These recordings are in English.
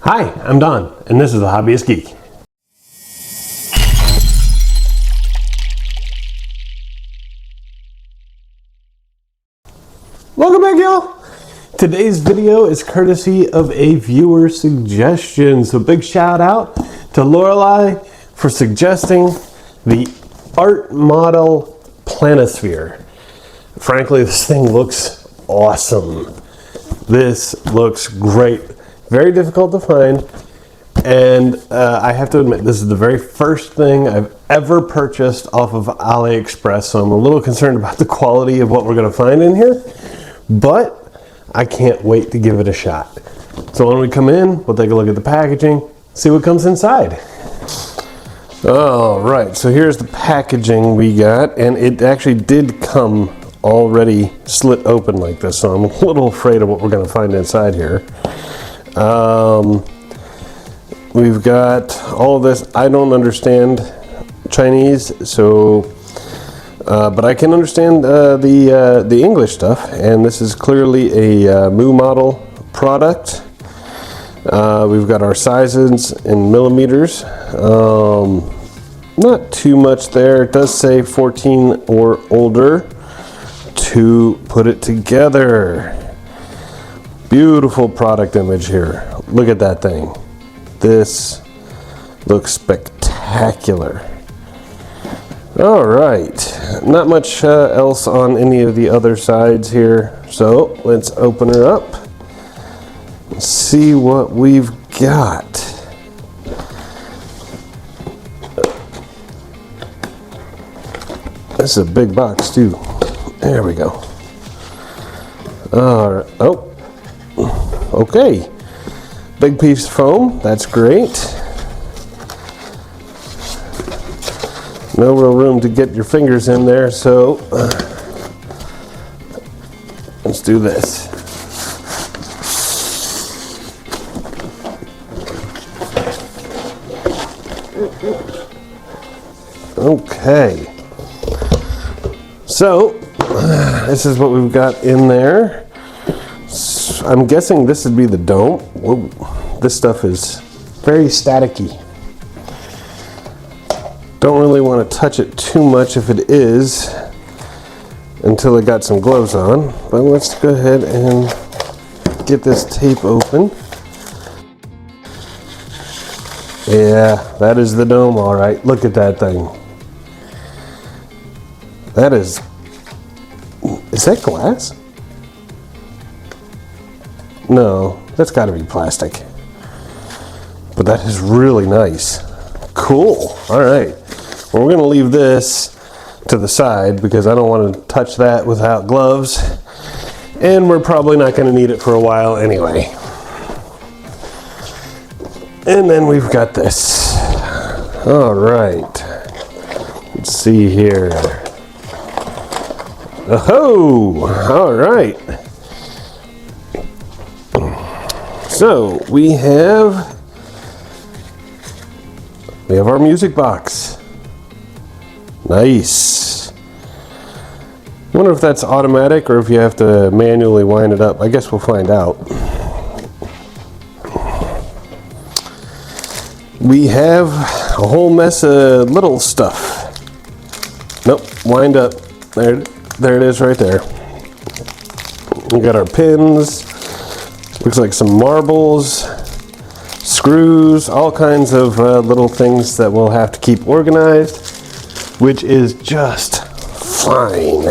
Hi, I'm Don, and this is The Hobbyist Geek. Welcome back, y'all. Today's video is courtesy of a viewer suggestion. So big shout out to Lorelei for suggesting the Art Model Planisphere. Frankly, this thing looks awesome. This looks great. Very difficult to find, and I have to admit, this is the very first thing I've ever purchased off of AliExpress, so I'm a little concerned about the quality of what we're going to find in here, but I can't wait to give it a shot. So when we come in, we'll take a look at the packaging, see what comes inside. All right, so here's the packaging we got, and it actually did come already slit open like this, so I'm a little afraid of what we're going to find inside here. We've got all of this. I don't understand Chinese, so but I can understand the English stuff, and this is clearly a Moo model product. We've got our sizes in millimeters. Not too much there. It does say 14 or older to put it together. Beautiful product image here. Look at that thing. This looks spectacular. All right, not much else on any of the other sides here. So let's open her up and see what we've got. This is a big box too. There we go. All right. Oh. Okay, big piece of foam, that's great. No real room to get your fingers in there, so let's do this. Okay, so this is what we've got in there. I'm guessing this would be the dome. Whoa, this stuff is very staticky. Don't really want to touch it too much if it is until I got some gloves on. But let's go ahead and get this tape open. Yeah, that is the dome, all right. Look at that thing. That is that glass? No, that's got to be plastic. But that is really nice. Cool. All right. Well, we're going to leave this to the side because I don't want to touch that without gloves. And we're probably not going to need it for a while anyway. And then we've got this. All right. Let's see here. Oh, all right. So we have our music box. Nice. I wonder if that's automatic or if you have to manually wind it up. I guess we'll find out. We have a whole mess of little stuff. Nope, wind up. There it is right there. We got our pins. Looks like some marbles, screws, all kinds of little things that we'll have to keep organized, which is just fine.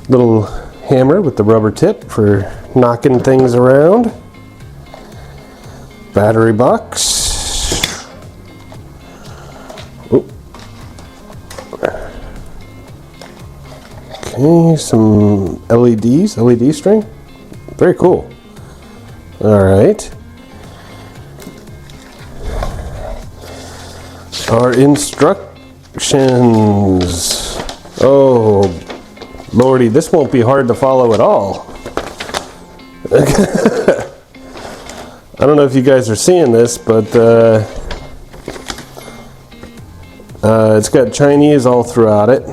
Little hammer with the rubber tip for knocking things around. Battery box. Oh. Okay, some LED string. Very cool. All right. Our instructions. Oh, Lordy, this won't be hard to follow at all. I don't know if you guys are seeing this, but it's got Chinese all throughout it.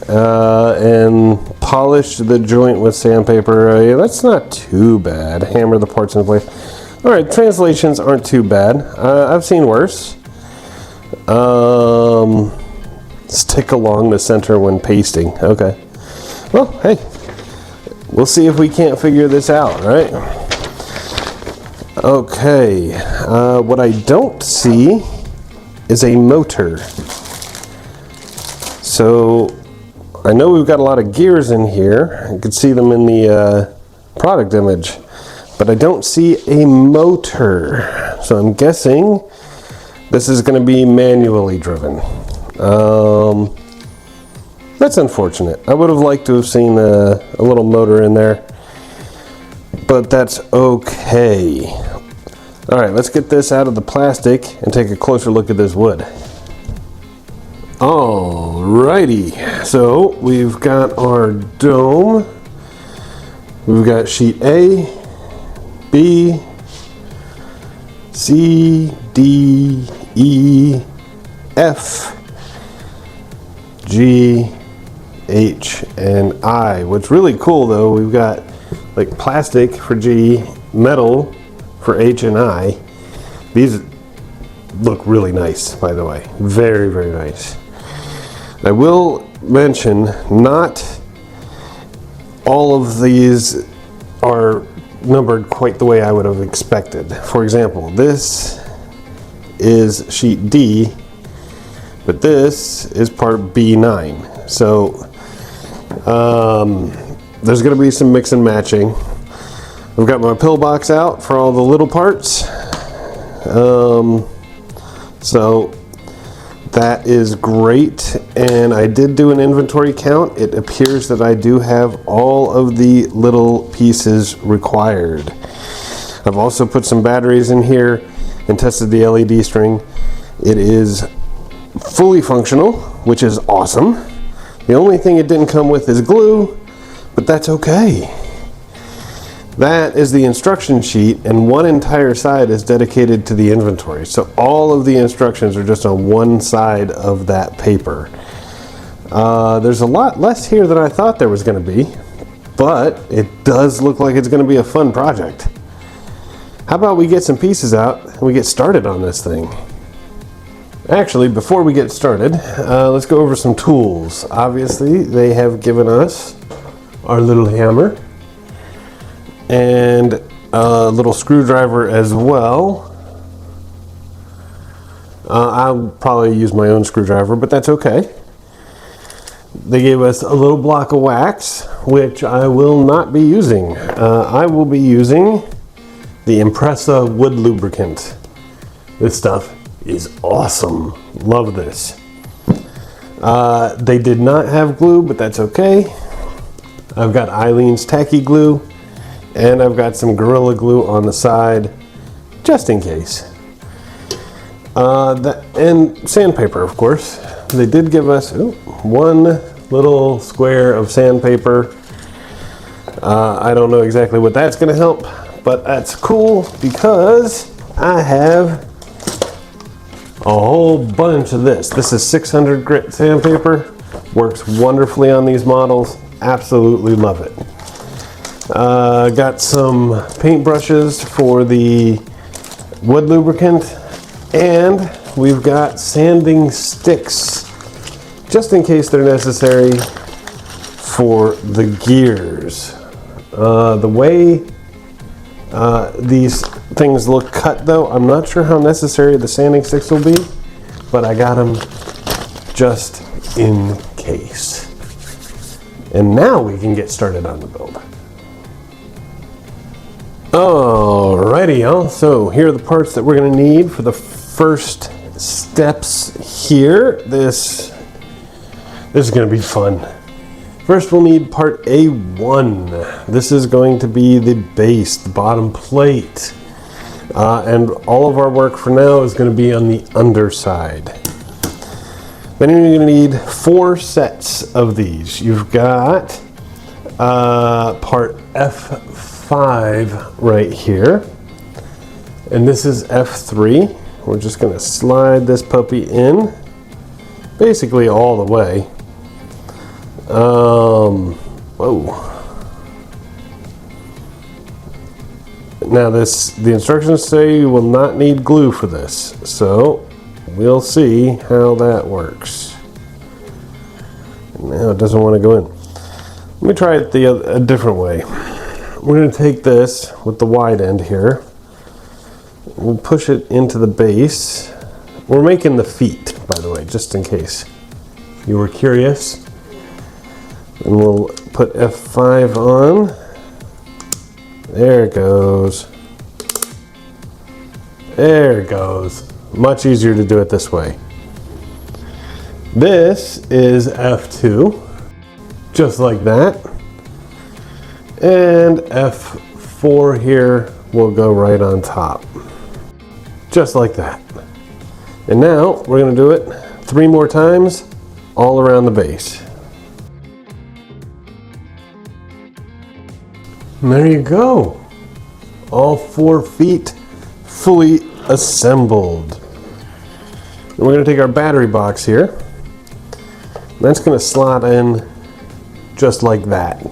And polish the joint with sandpaper. Yeah, that's not too bad. Hammer the parts in place. All right, translations aren't too bad. I've seen worse. Stick along the center when pasting. Okay. Well, hey, we'll see if we can't figure this out, right? Okay. What I don't see is a motor. So I know we've got a lot of gears in here. You can see them in the product image, but I don't see a motor. So I'm guessing this is going to be manually driven. That's unfortunate. I would have liked to have seen a little motor in there, but that's okay. All right, let's get this out of the plastic and take a closer look at this wood. Alrighty, so we've got our dome. We've got sheet A, B, C, D, E, F, G, H, and I. What's really cool though, we've got like plastic for G, metal for H and I. These look really nice, by the way. Very, very nice. I will mention, not all of these are numbered quite the way I would have expected. For example, this is sheet D, but this is part B9. So there's going to be some mix and matching. I've got my pillbox out for all the little parts. So that is great, and I did do an inventory count. It appears that I do have all of the little pieces required. I've also put some batteries in here and tested the LED string. It is fully functional, which is awesome. The only thing it didn't come with is glue, but that's okay. That is the instruction sheet, and one entire side is dedicated to the inventory. So all of the instructions are just on one side of that paper. There's a lot less here than I thought there was going to be, but it does look like it's going to be a fun project. How about we get some pieces out and we get started on this thing? Actually, before we get started, let's go over some tools. Obviously, they have given us our little hammer and a little screwdriver as well. I'll probably use my own screwdriver, but that's okay. They gave us a little block of wax, which I will not be using. I will be using the Impressa wood lubricant. This stuff is awesome. Love this. They did not have glue, but that's okay. I've got Eileen's tacky glue, and I've got some Gorilla Glue on the side, just in case. And sandpaper, of course. They did give us one little square of sandpaper. I don't know exactly what that's going to help, but that's cool because I have a whole bunch of this. This is 600 grit sandpaper. Works wonderfully on these models. Absolutely love it. Got some paint brushes for the wood lubricant, and we've got sanding sticks just in case they're necessary for the gears. The way these things look cut though, I'm not sure how necessary the sanding sticks will be, but I got them just in case. And now we can get started on the build. Alrighty, y'all. So here are the parts that we're going to need for the first steps here. This is going to be fun. First, we'll need part A1. This is going to be the base, the bottom plate. And all of our work for now is going to be on the underside. Then you're going to need 4 sets of these. You've got part F5 right here, and this is F3. We're just going to slide this puppy in, basically all the way. Now the instructions say you will not need glue for this, so we'll see how that works. Now it doesn't want to go in. Let me try it a different way. We're going to take this with the wide end here. We'll push it into the base. We're making the feet, by the way, just in case you were curious. And we'll put F5 on. There it goes. There it goes. Much easier to do it this way. This is F2, just like that. And F4 here will go right on top, just like that. And now we're going to do it 3 more times all around the base. And there you go. All 4 feet fully assembled. And we're going to take our battery box here. That's going to slot in just like that.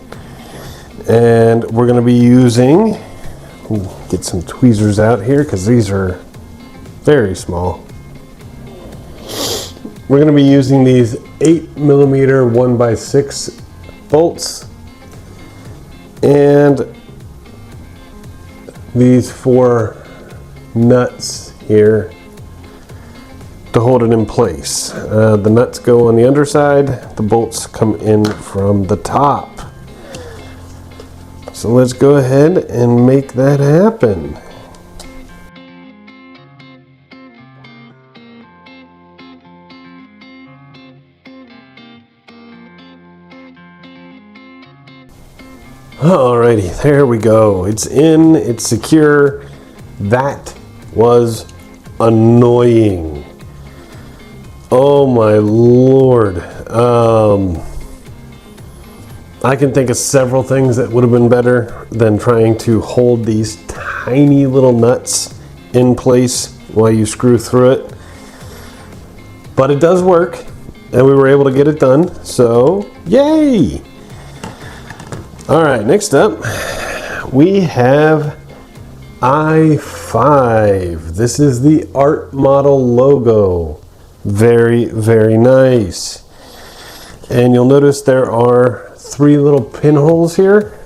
And we're going to be using, get some tweezers out here because these are very small. We're going to be using these 8mm 1x6 bolts and these 4 nuts here to hold it in place. The nuts go on the underside, the bolts come in from the top. So let's go ahead and make that happen. Alrighty, there we go. It's in, it's secure. That was annoying. Oh my Lord. I can think of several things that would have been better than trying to hold these tiny little nuts in place while you screw through it. But it does work, and we were able to get it done, so yay! Alright, next up, we have I-5. This is the Art Model logo. Very, very nice. And you'll notice there are 3 little pinholes here.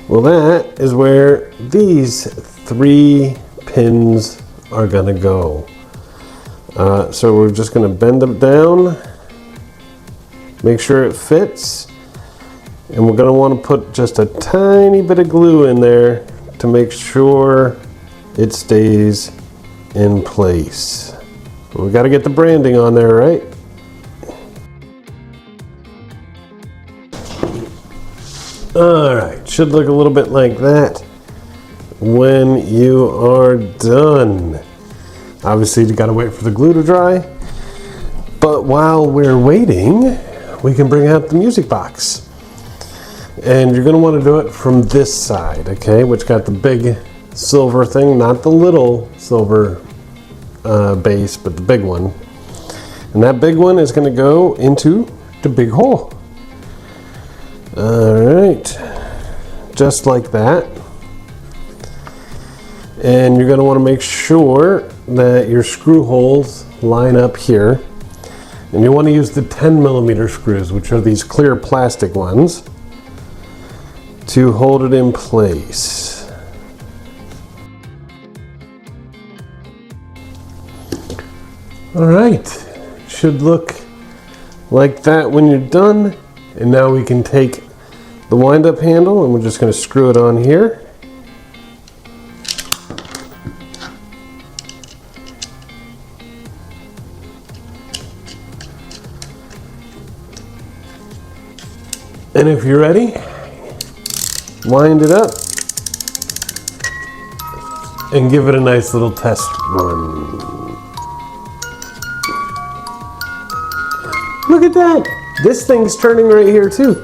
Well, that is where these 3 pins are gonna go. So we're just gonna bend them down, make sure it fits, and we're gonna wanna put just a tiny bit of glue in there to make sure it stays in place. We gotta get the branding on there, right? Alright, should look a little bit like that when you are done. Obviously, you gotta wait for the glue to dry, but while we're waiting, we can bring out the music box. And you're gonna wanna do it from this side, okay? Which got the big silver thing, not the little silver base, but the big one. And that big one is gonna go into the big hole. Alright, just like that. And you're going to want to make sure that your screw holes line up here. And you want to use the 10mm screws, which are these clear plastic ones, to hold it in place. Alright, should look like that when you're done. And now we can take the wind-up handle and we're just going to screw it on here. And if you're ready, wind it up and give it a nice little test run. Look at that! This thing's turning right here too.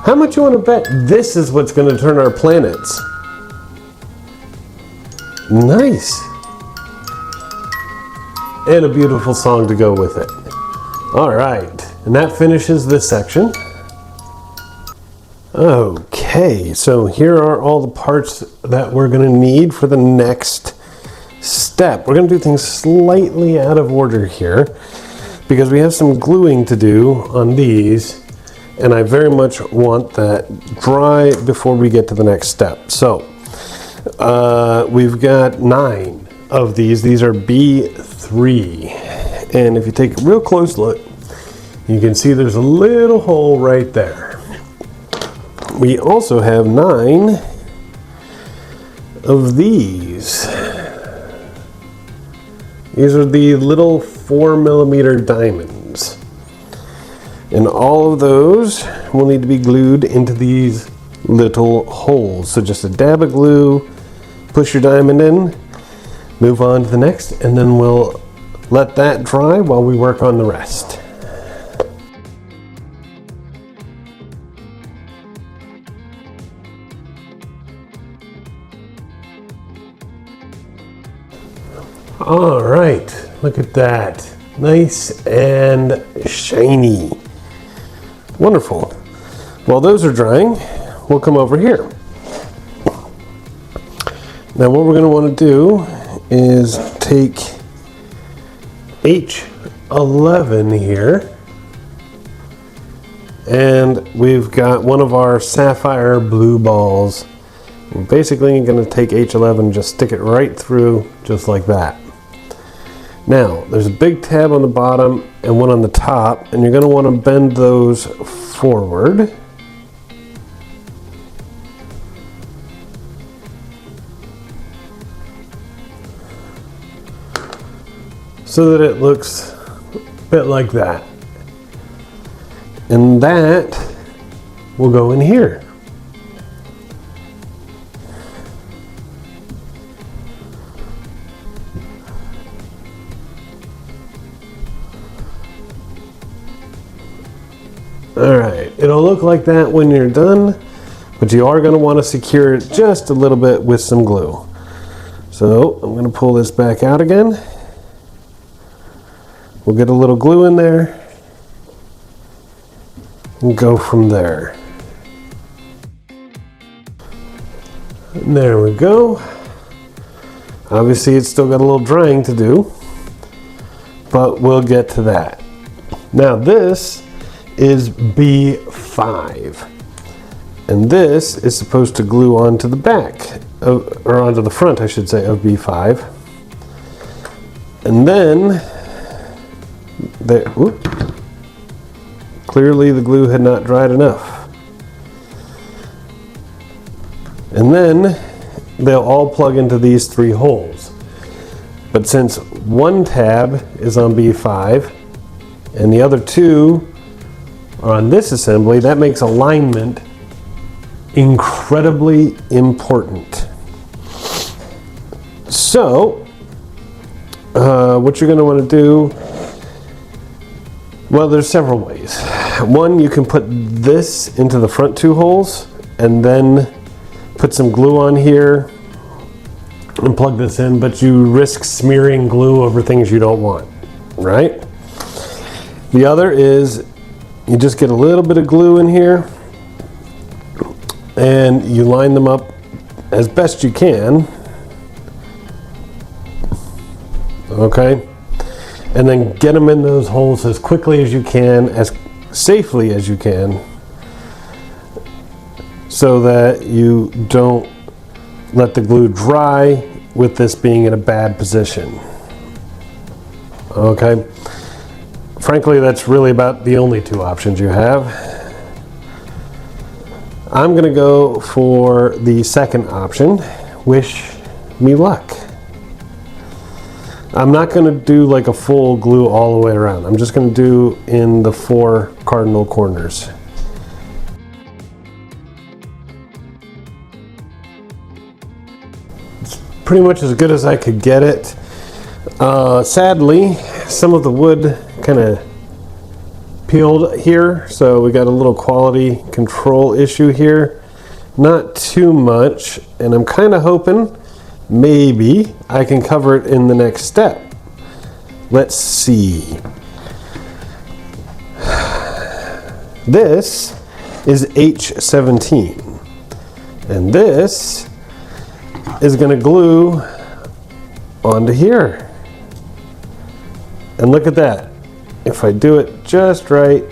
How much you want to bet this is what's going to turn our planets? Nice. And a beautiful song to go with it. All right, and that finishes this section. Okay. Okay, so here are all the parts that we're going to need for the next step. We're going to do things slightly out of order here because we have some gluing to do on these, and I very much want that dry before we get to the next step. So we've got 9 of these. These are B3, and if you take a real close look, you can see there's a little hole right there. We also have 9 of these. These are the little 4mm diamonds. And all of those will need to be glued into these little holes. So just a dab of glue, push your diamond in, move on to the next, and then we'll let that dry while we work on the rest. All right, look at that. Nice and shiny. Wonderful. While those are drying, we'll come over here. Now what we're going to want to do is take H11 here, and we've got one of our sapphire blue balls. We're basically going to take H11 and just stick it right through just like that. Now, there's a big tab on the bottom and one on the top, and you're going to want to bend those forward. So that it looks a bit like that. And that will go in here. Alright, it'll look like that when you're done, but you are going to want to secure it just a little bit with some glue. So I'm going to pull this back out again. We'll get a little glue in there and go from there. And there we go. Obviously it's still got a little drying to do, but we'll get to that. Now this is B5, and this is supposed to glue onto the back or onto the front, I should say, of B5, and then clearly the glue had not dried enough, and then they'll all plug into these 3 holes. But since one tab is on B5 and the other 2 are on this assembly, that makes alignment incredibly important. So what you're going to want to do, well, there's several ways. One, you can put this into the front 2 holes and then put some glue on here and plug this in, but you risk smearing glue over things you don't want, right? The other is you just get a little bit of glue in here and you line them up as best you can, okay? And then get them in those holes as quickly as you can, as safely as you can, so that you don't let the glue dry with this being in a bad position, okay? Frankly, that's really about the only 2 options you have. I'm going to go for the second option. Wish me luck. I'm not going to do like a full glue all the way around. I'm just going to do in the 4 cardinal corners. It's pretty much as good as I could get it. Sadly, some of the wood kind of peeled here, so we got a little quality control issue here. Not too much, and I'm kind of hoping maybe I can cover it in the next step. Let's see. This is H17. And this is going to glue onto here. And look at that. If I do it just right,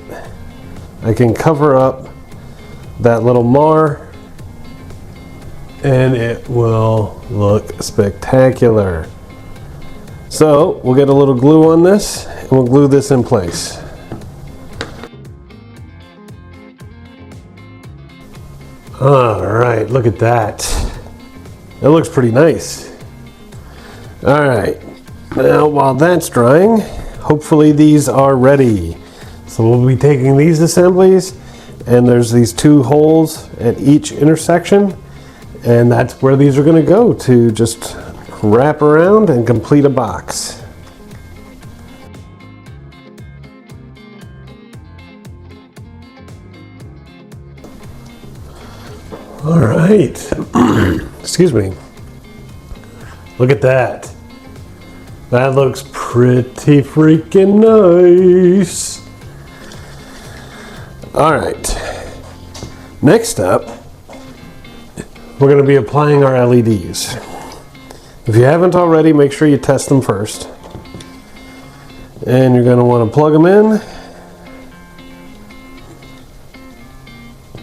I can cover up that little mar and it will look spectacular. So we'll get a little glue on this and we'll glue this in place. All right, look at that. That looks pretty nice. All right, now while that's drying, hopefully these are ready. So we'll be taking these assemblies, and there's these two holes at each intersection, and that's where these are going to go to just wrap around and complete a box. All right, excuse me. Look at that. That looks pretty freaking nice. All right, next up, we're going to be applying our LEDs. If you haven't already, make sure you test them first. And you're going to want to plug them in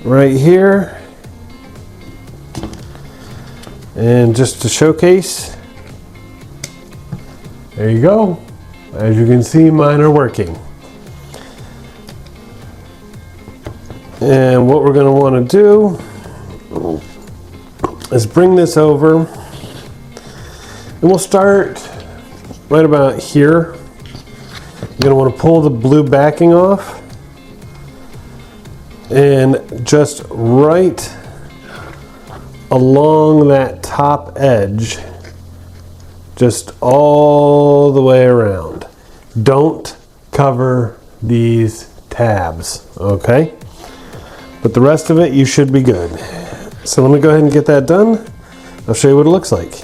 right here. And just to showcase, there you go. As you can see, mine are working. And what we're going to want to do is bring this over, and we'll start right about here. You're going to want to pull the blue backing off, and just right along that top edge, just all the way around. Don't cover these tabs, okay? But the rest of it, you should be good. So let me go ahead and get that done. I'll show you what it looks like.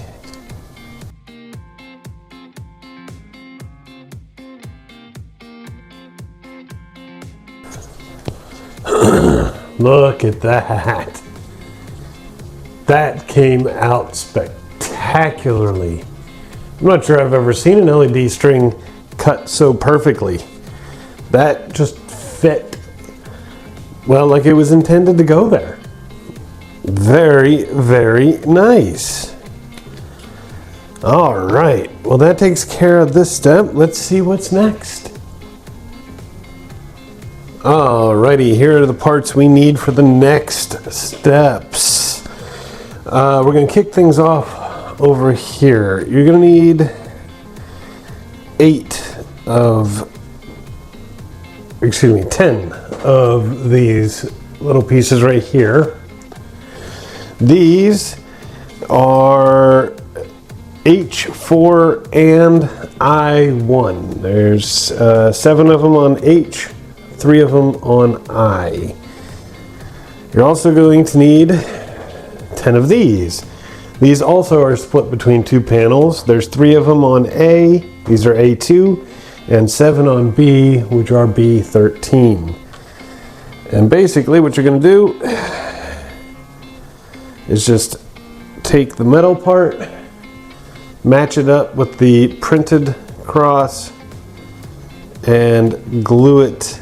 Look at that. That came out spectacularly. I'm not sure I've ever seen an LED string cut so perfectly. That just fit, well, like it was intended to go there. Very, very nice. All right, well that takes care of this step. Let's see what's next. Alrighty, here are the parts we need for the next steps. We're going to kick things off over here. You're going to need 10 of these little pieces right here. These are H4 and I1. There's 7 of them on H, 3 of them on I. You're also going to need 10 of these. These also are split between 2 panels. There's 3 of them on A, these are A2, and 7 on B, which are B13. And basically what you're going to do is just take the metal part, match it up with the printed cross, and glue it,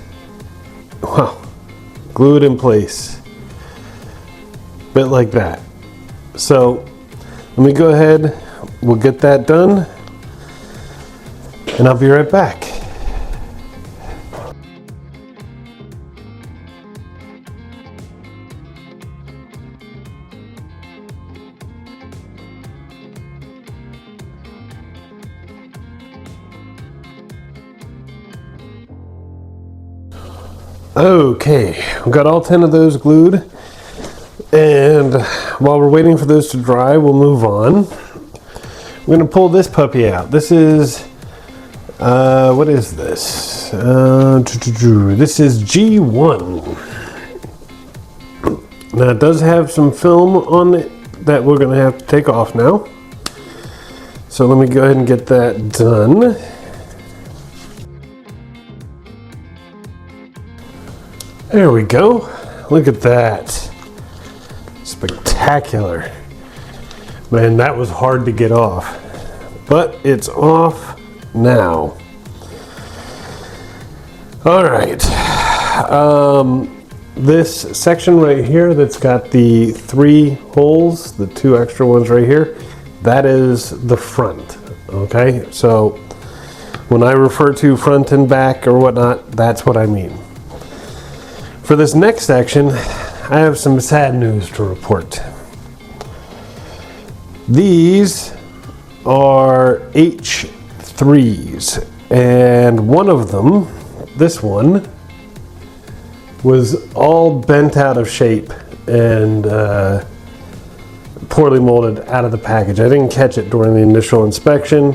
glue it in place. Bit like that. So let me go ahead, we'll get that done, and I'll be right back. Okay, we've got all 10 of those glued. And while we're waiting for those to dry, we'll move on. We're going to pull this puppy out. This is, what is this? This is G1. Now it does have some film on it that we're going to have to take off now. So let me go ahead and get that done. There we go. Look at that. Spectacular. Man, that was hard to get off. But it's off now. All right. This section right here that's got the 3 holes, the 2 extra ones right here, that is the front. Okay, so when I refer to front and back or whatnot, that's what I mean. For this next section, I have some sad news to report. These are H3s, and one of them, this one, was all bent out of shape and poorly molded out of the package. I didn't catch it during the initial inspection.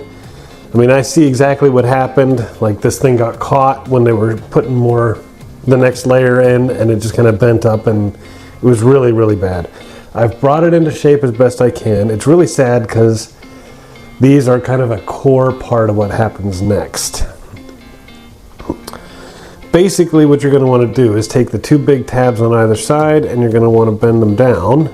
I mean, I see exactly what happened. Like, this thing got caught when they were putting the next layer in, and it just kind of bent up, and it was really, really bad. I've brought it into shape as best I can. It's really sad because these are kind of a core part of what happens next. Basically, what you're going to want to do is take the 2 big tabs on either side, and you're going to want to bend them down.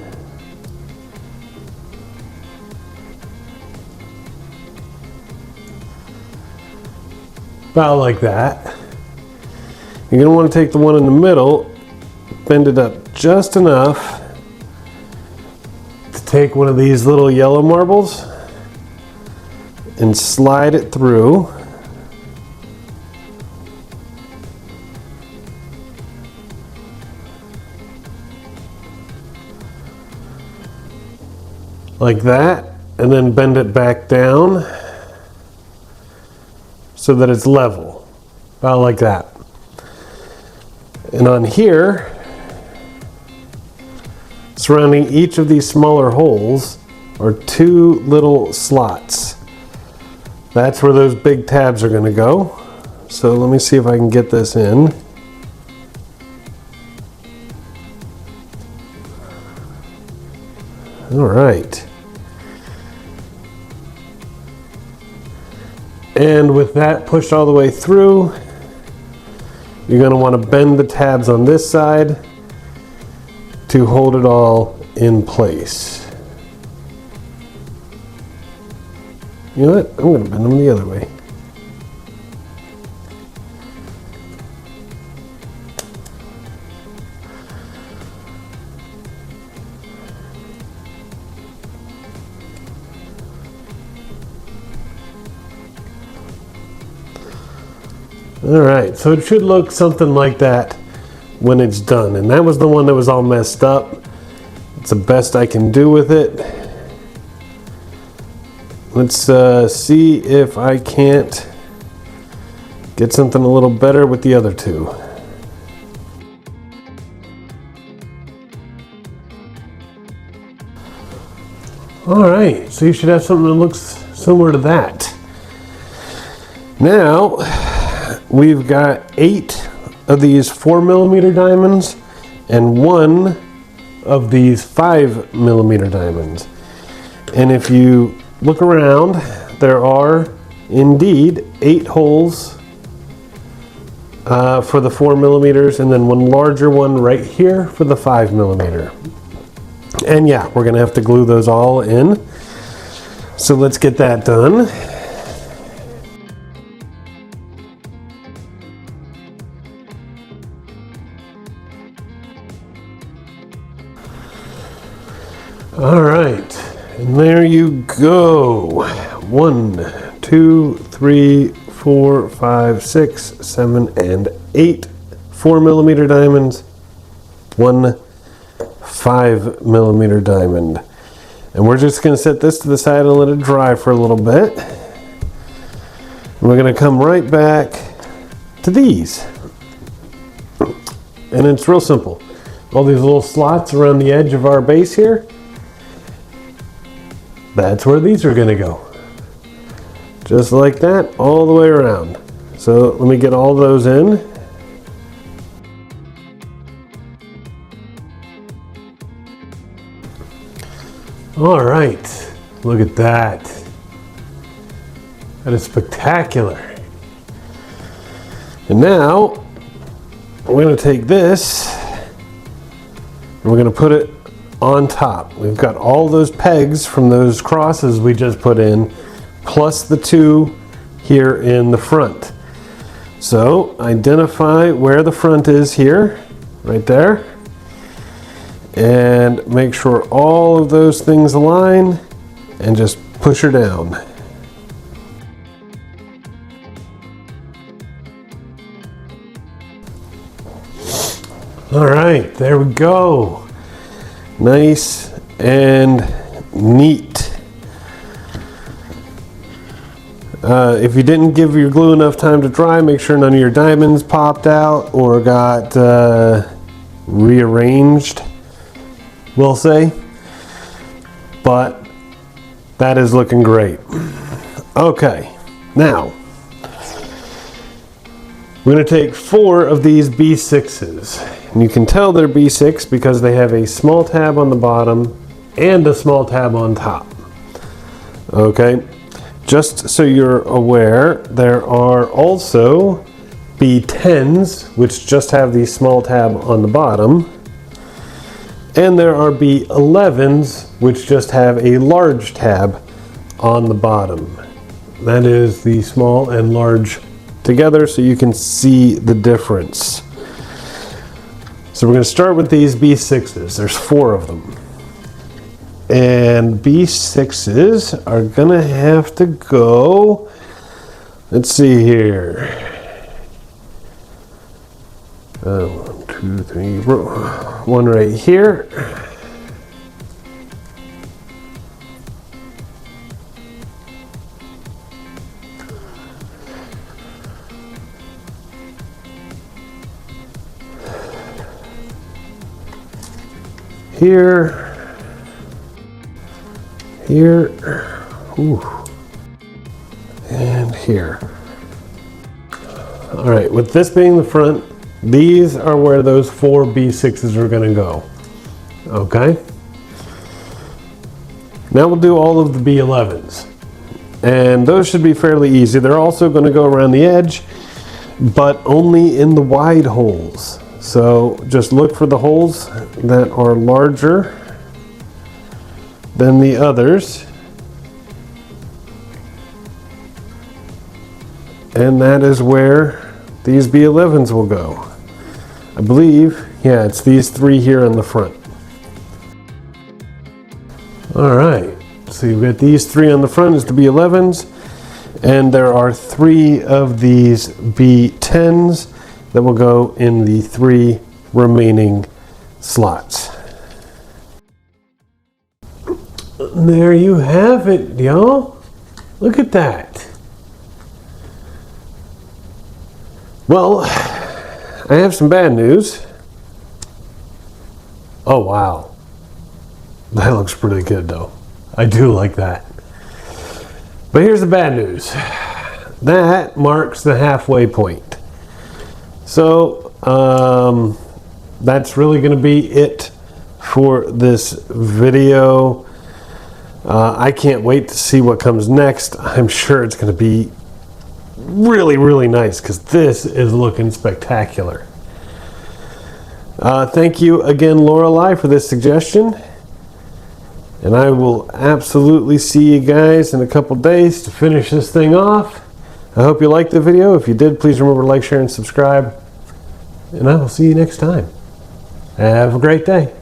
About like that. You're going to want to take the one in the middle, bend it up just enough to take one of these little yellow marbles and slide it through. Like that, and then bend it back down so that it's level, about like that. And on here, surrounding each of these smaller holes are 2 little slots. That's where those big tabs are going to go. So let me see if I can get this in. All right. And with that pushed all the way through, you're going to want to bend the tabs on this side to hold it all in place. You know what? I'm going to bend them the other way. All right, so it should look something like that when it's done. And that was the one that was all messed up. It's the best I can do with it. Let's see if I can't get something a little better with the other 2. All right, so you should have something that looks similar to that. Now, we've got 8 of these 4mm diamonds and 1 of these 5mm diamonds. And if you look around, there are indeed 8 holes for the 4mm, and then 1 larger one right here for the 5mm. And yeah, we're gonna have to glue those all in. So let's get that done. All right, and there you go. 1, 2, 3, 4, 5, 6, 7, and 8 4mm diamonds, 1 5mm diamond. And we're just gonna set this to the side and let it dry for a little bit. And we're gonna come right back to these. And it's real simple. All these little slots around the edge of our base here, that's where these are going to go. Just like that, all the way around. So let me get all those in. All right, look at that. That is spectacular. And now we're going to take this and we're going to put it on top. We've got all those pegs from those crosses we just put in, plus the 2 here in the front. So identify where the front is here, right there, and make sure all of those things align and just push her down. All right, there we go. Nice and neat. If you didn't give your glue enough time to dry, make sure none of your diamonds popped out or got rearranged, we'll say. But that is looking great. Okay, now we're going to take 4 of these B6s. And you can tell they're B6 because they have a small tab on the bottom and a small tab on top. Okay, just so you're aware, there are also B10s, which just have the small tab on the bottom. And there are B11s, which just have a large tab on the bottom. That is the small and large together, so you can see the difference. So we're going to start with these B6s. There's 4 of them. And B6s are going to have to go, let's see here. 1, 2, 3, 1 right here. Here, here, ooh, and here. All right, with this being the front, these are where those 4 B6s are going to go. Okay. Now we'll do all of the B11s. And those should be fairly easy. They're also going to go around the edge, but only in the wide holes. So just look for the holes that are larger than the others. And that is where these B11s will go. I believe, yeah, it's these 3 here in the front. All right, so you've got these 3 on the front is the B11s, and there are 3 of these B10s that will go in the 3 remaining slots. There you have it, y'all. Look at that. Well, I have some bad news. Oh, wow. That looks pretty good, though. I do like that. But here's the bad news. That marks the halfway point. So, that's really going to be it for this video. I can't wait to see what comes next. I'm sure it's going to be really, really nice because this is looking spectacular. Thank you again, Lorelei, for this suggestion. And I will absolutely see you guys in a couple days to finish this thing off. I hope you liked the video. If you did, please remember to like, share, and subscribe. And I will see you next time. Have a great day.